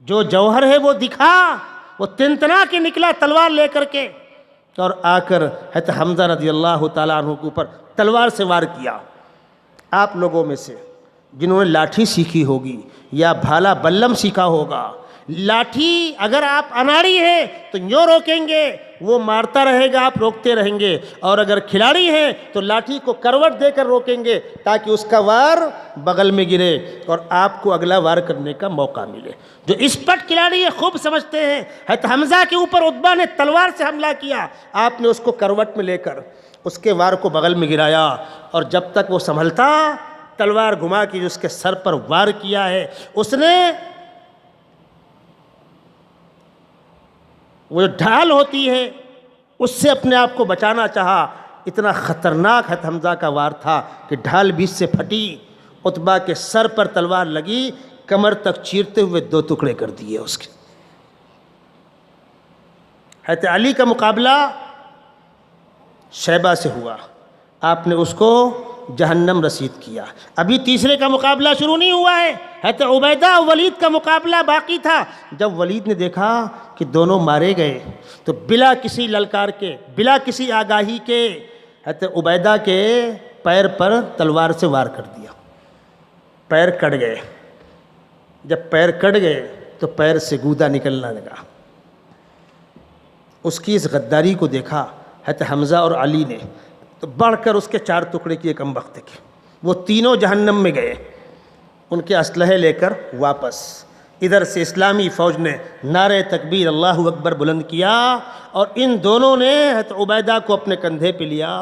جو جوہر ہے وہ دکھا، وہ تنتنا کے نکلا تلوار لے کر کے، اور آ کر حضرت حمزہ رضی اللہ تعالیٰ عنہ کے اوپر تلوار سے وار کیا۔ آپ لوگوں میں سے جنہوں نے لاٹھی سیکھی ہوگی یا بھالا بلم سیکھا ہوگا، لاٹھی اگر آپ اناڑی ہے تو یوں روکیں گے، وہ مارتا رہے گا، آپ روکتے رہیں گے، اور اگر کھلاڑی ہیں تو لاٹھی کو کروٹ دے کر روکیں گے تاکہ اس کا وار بغل میں گرے اور آپ کو اگلا وار کرنے کا موقع ملے۔ جو اسپٹ کھلاڑی ہے خوب سمجھتے ہیں، حضرت حمزہ کے اوپر عتبہ نے تلوار سے حملہ کیا، آپ نے اس کو کروٹ میں لے کر اس کے وار کو بغل میں گرایا، اور جب تک وہ سنبھلتا تلوار گھما کے اس کے سر پر وار کیا ہے۔ اس نے وہ جو ڈھال ہوتی ہے اس سے اپنے آپ کو بچانا چاہا، اتنا خطرناک حضرت حمزہ کا وار تھا کہ ڈھال بیچ سے پھٹی، عتبہ کے سر پر تلوار لگی، کمر تک چیرتے ہوئے دو ٹکڑے کر دیے اس کے۔ حضرت علی کا مقابلہ شیبہ سے ہوا، آپ نے اس کو جہنم رسید کیا۔ ابھی تیسرے کا مقابلہ شروع نہیں ہوا ہے، حضرت عبیدہ اور ولید کا مقابلہ باقی تھا۔ جب ولید نے دیکھا کہ دونوں مارے گئے تو بلا کسی للکار کے، بلا کسی آگاہی کے، حضرت عبیدہ کے پیر پر تلوار سے وار کر دیا، پیر کٹ گئے۔ جب پیر کٹ گئے تو پیر سے گودا نکلنا لگا۔ اس کی اس غداری کو دیکھا حضرت حمزہ اور علی نے تو بڑھ کر اس کے چار ٹکڑے کیے کم وقت کے۔ وہ تینوں جہنم میں گئے، ان کے اسلحے لے کر واپس۔ ادھر سے اسلامی فوج نے نعرہ تکبیر اللہ اکبر بلند کیا، اور ان دونوں نے حضرت عبیدہ کو اپنے کندھے پہ لیا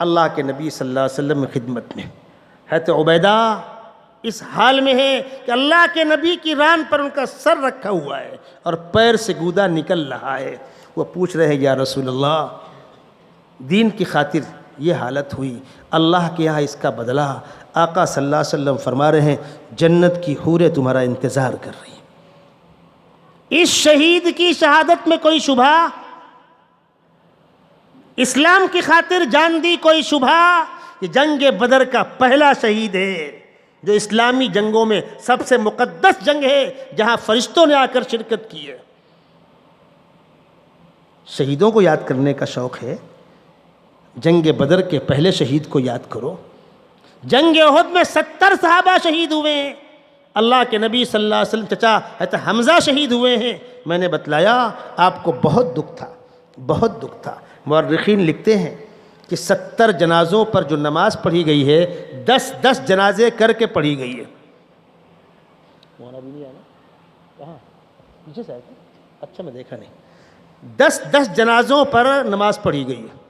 اللہ کے نبی صلی اللہ علیہ وسلم کی خدمت میں۔ حضرت عبیدہ اس حال میں ہے کہ اللہ کے نبی کی ران پر ان کا سر رکھا ہوا ہے اور پیر سے گودا نکل رہا ہے۔ وہ پوچھ رہے ہیں یا رسول اللہ، دین کی خاطر یہ حالت ہوئی، اللہ کے یہاں اس کا بدلہ۔ آقا صلی اللہ علیہ وسلم فرما رہے ہیں جنت کی حوریں تمہارا انتظار کر رہی ہیں۔ اس شہید کی شہادت میں کوئی شبہ؟ اسلام کی خاطر جان دی کوئی شبہ؟ یہ جنگ بدر کا پہلا شہید ہے، جو اسلامی جنگوں میں سب سے مقدس جنگ ہے، جہاں فرشتوں نے آ کر شرکت کی ہے۔ شہیدوں کو یاد کرنے کا شوق ہے، جنگ بدر کے پہلے شہید کو یاد کرو۔ جنگ احد میں 70 صحابہ شہید ہوئے ہیں، اللہ کے نبی صلی اللہ علیہ وسلم چچا حضرت حمزہ شہید ہوئے ہیں۔ میں نے بتلایا آپ کو بہت دکھ تھا، بہت دکھ تھا۔ مورخین لکھتے ہیں کہ 70 جنازوں پر جو نماز پڑھی گئی ہے، 10 جنازے کر کے پڑھی گئی ہے۔ مولانا بھی نہیں آیا نا؟ کہاں؟ پیچھے سے آئے تھے؟ اچھا میں دیکھا نہیں۔ 10 جنازوں پر نماز پڑھی گئی ہے۔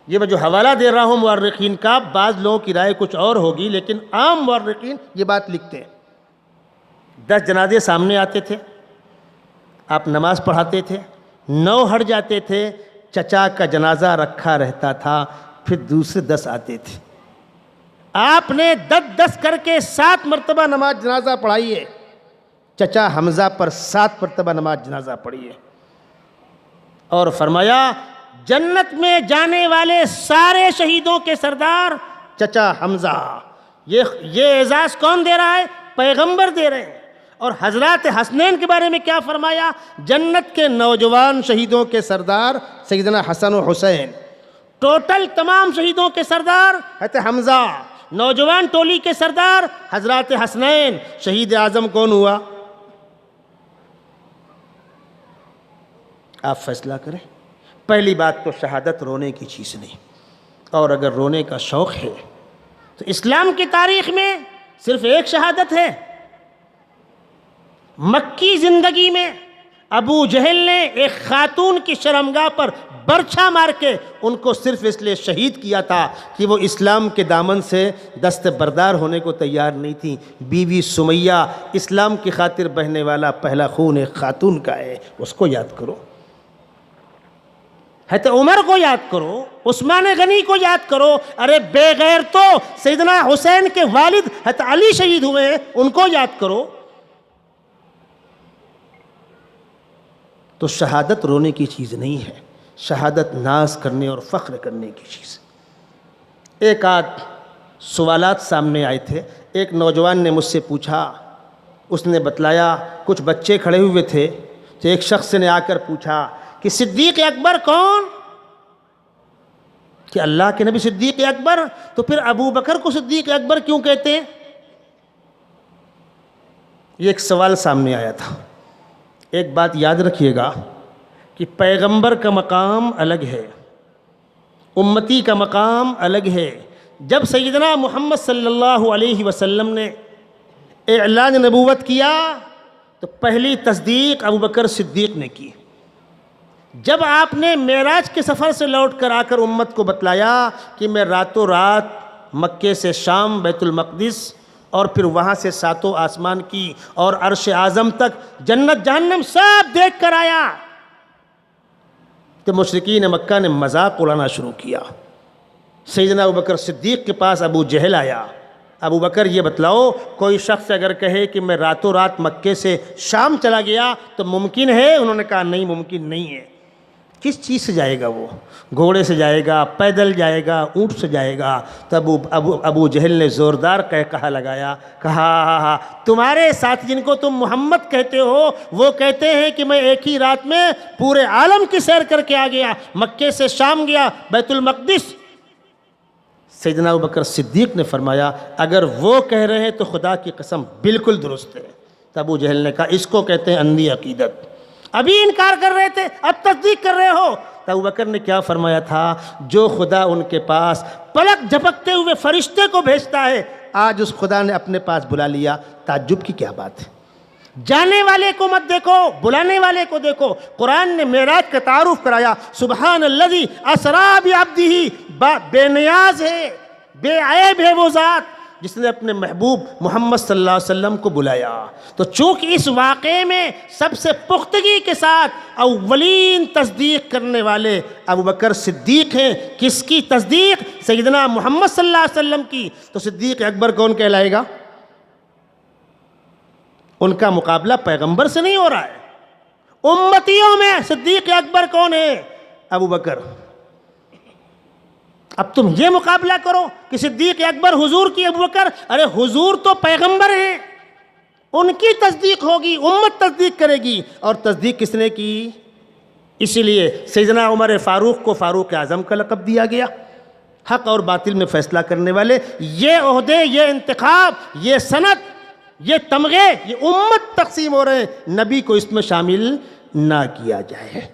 یہ میں جو حوالہ دے رہا ہوں مورخین کا، بعض لوگوں کی رائے کچھ اور ہوگی، لیکن عام مورخین یہ بات لکھتے ہیں۔ 10 جنازے سامنے آتے تھے، آپ نماز پڑھاتے تھے، 9 ہٹ جاتے تھے، چچا کا جنازہ رکھا رہتا تھا، پھر دوسرے 10 آتے تھے۔ آپ نے 10 کر کے 7 مرتبہ نماز جنازہ پڑھائی ہے۔ چچا حمزہ پر 7 مرتبہ نماز جنازہ پڑھی ہے، اور فرمایا جنت میں جانے والے سارے شہیدوں کے سردار چچا حمزہ۔ یہ اعزاز کون دے رہا ہے؟ پیغمبر دے رہے ہیں۔ اور حضرات حسنین کے بارے میں کیا فرمایا؟ جنت کے نوجوان شہیدوں کے سردار سیدنا حسن و حسین، ٹوٹل تمام شہیدوں کے سردار حضرت حمزہ، نوجوان ٹولی کے سردار حضرات حسنین۔ شہید اعظم کون ہوا؟ آپ فیصلہ کریں۔ پہلی بات تو شہادت رونے کی چیز نہیں، اور اگر رونے کا شوق ہے تو اسلام کی تاریخ میں صرف ایک شہادت ہے۔ مکی زندگی میں ابو جہل نے ایک خاتون کی شرمگاہ پر برچھا مار کے ان کو صرف اس لیے شہید کیا تھا کہ وہ اسلام کے دامن سے دست بردار ہونے کو تیار نہیں تھی۔ بیوی سمیہ اسلام کی خاطر بہنے والا پہلا خون ایک خاتون کا ہے، اس کو یاد کرو۔ حضرت عمر کو یاد کرو، عثمان غنی کو یاد کرو۔ ارے بے غیر تو سیدنا حسین کے والد حضرت علی شہید ہوئے ہیں، ان کو یاد کرو۔ تو شہادت رونے کی چیز نہیں ہے، شہادت ناز کرنے اور فخر کرنے کی چیز ہے۔ ایک آدھ سوالات سامنے آئے تھے۔ ایک نوجوان نے مجھ سے پوچھا اس نے بتلایا کچھ بچے کھڑے ہوئے تھے، تو ایک شخص نے آ کر پوچھا کہ صدیق اکبر کون؟ کہ اللہ کے نبی صدیق اکبر، تو پھر ابو بکر کو صدیق اکبر کیوں کہتے ہیں؟ یہ ایک سوال سامنے آیا تھا۔ ایک بات یاد رکھیے گا کہ پیغمبر کا مقام الگ ہے، امتی کا مقام الگ ہے۔ جب سیدنا محمد صلی اللہ علیہ وسلم نے اعلان نبوت کیا تو پہلی تصدیق ابوبکر صدیق نے کی۔ جب آپ نے معراج کے سفر سے لوٹ کر آ کر امت کو بتلایا کہ میں راتوں رات مکے سے شام بیت المقدس اور پھر وہاں سے ساتوں آسمان کی اور عرش اعظم تک جنت جہنم سب دیکھ کر آیا، تو مشرکین مکہ نے مذاق اڑانا شروع کیا۔ سیدنا ابوبکر صدیق کے پاس ابو جہل آیا، ابو بکر یہ بتلاؤ کوئی شخص اگر کہے کہ میں راتوں رات مکے سے شام چلا گیا تو ممکن ہے؟ انہوں نے کہا نہیں، ممکن نہیں ہے۔ کس چیز سے جائے گا وہ؟ گھوڑے سے جائے گا، پیدل جائے گا، اونٹ سے جائے گا؟ تب ابو جہل نے زوردار کہا لگایا، کہا تمہارے ساتھ جن کو تم محمد کہتے ہو وہ کہتے ہیں کہ میں ایک ہی رات میں پورے عالم کی سیر کر کے آ گیا، مکے سے شام گیا، بیت المقدس۔ سیدنا ابوبکر صدیق نے فرمایا اگر وہ کہہ رہے ہیں تو خدا کی قسم بالکل درست ہے۔ تو ابو جہل نے کہا اس کو کہتے ہیں اندھی عقیدت، ابھی انکار کر رہے تھے اب تصدیق کر رہے ہو۔ تو ابوبکر نے کیا فرمایا تھا؟ جو خدا ان کے پاس پلک جھپکتے ہوئے فرشتے کو بھیجتا ہے، آج اس خدا نے اپنے پاس بلا لیا، تعجب کی کیا بات ہے؟ جانے والے کو مت دیکھو، بلانے والے کو دیکھو۔ قرآن نے معراج کا تعارف کرایا، سبحان الذی اسری بعبدہ، بے نیاز ہے، بے عیب ہے وہ ذات جس نے اپنے محبوب محمد صلی اللہ علیہ وسلم کو بلایا۔ تو چونکہ اس واقعے میں سب سے پختگی کے ساتھ اولین تصدیق کرنے والے ابوبکر صدیق ہیں، کس کی تصدیق؟ سیدنا محمد صلی اللہ علیہ وسلم کی، تو صدیق اکبر کون کہلائے گا؟ ان کا مقابلہ پیغمبر سے نہیں ہو رہا ہے، امتیوں میں صدیق اکبر کون ہے؟ ابوبکر۔ اب تم یہ مقابلہ کرو کہ صدیق اکبر حضور کی، ابوبکر، ارے حضور تو پیغمبر ہیں، ان کی تصدیق ہوگی، امت تصدیق کرے گی۔ اور تصدیق کس نے کی؟ اسی لیے سیدنا عمر فاروق کو فاروق اعظم کا لقب دیا گیا، حق اور باطل میں فیصلہ کرنے والے۔ یہ عہدے، یہ انتخاب، یہ سند، یہ تمغے، یہ امت تقسیم ہو رہے ہیں، نبی کو اس میں شامل نہ کیا جائے۔